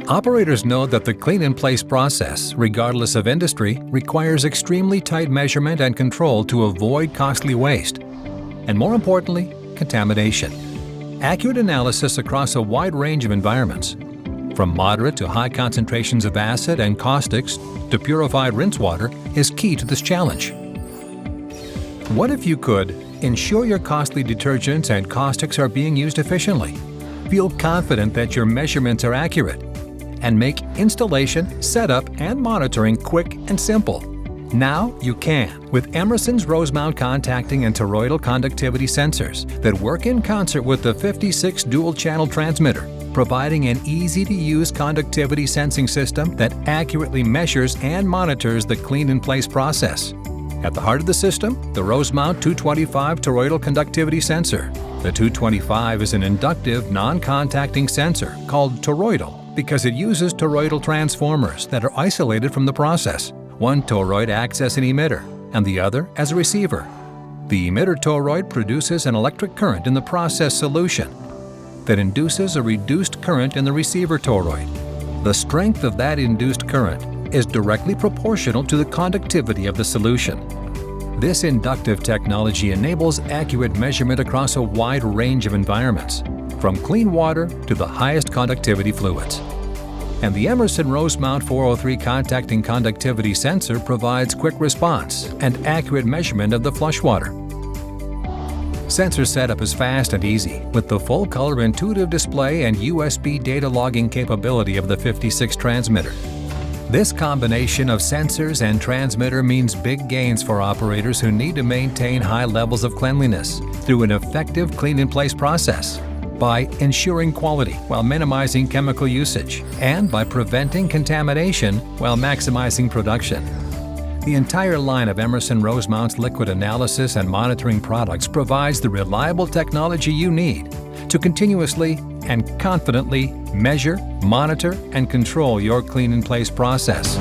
Operators know that the clean-in-place process, regardless of industry, requires extremely tight measurement and control to avoid costly waste, and more importantly, contamination. Accurate analysis across a wide range of environments, from moderate to high concentrations of acid and caustics to purified rinse water, is key to this challenge. What if you could ensure your costly detergents and caustics are being used efficiently, feel confident that your measurements are accurate, and make installation, setup, and monitoring quick and simple? Now you can with Emerson's Rosemount contacting and toroidal conductivity sensors that work in concert with the 56 dual-channel transmitter, providing an easy-to-use conductivity sensing system that accurately measures and monitors the clean-in-place process. At the heart of the system, the Rosemount 225 toroidal conductivity sensor. The 225 is an inductive, non-contacting sensor called toroidal because it uses toroidal transformers that are isolated from the process. One toroid acts as an emitter and the other as a receiver. The emitter toroid produces an electric current in the process solution that induces a reduced current in the receiver toroid. The strength of that induced current is directly proportional to the conductivity of the solution. This inductive technology enables accurate measurement across a wide range of environments, from clean water to the highest conductivity fluids. And the Emerson Rosemount 403 contacting conductivity sensor provides quick response and accurate measurement of the flush water. Sensor setup is fast and easy with the full-color intuitive display and USB data logging capability of the 56 transmitter. This combination of sensors and transmitter means big gains for operators who need to maintain high levels of cleanliness through an effective clean-in-place process, by ensuring quality while minimizing chemical usage, and by preventing contamination while maximizing production. The entire line of Emerson Rosemount's liquid analysis and monitoring products provides the reliable technology you need to continuously and confidently measure, monitor, and control your clean-in-place process.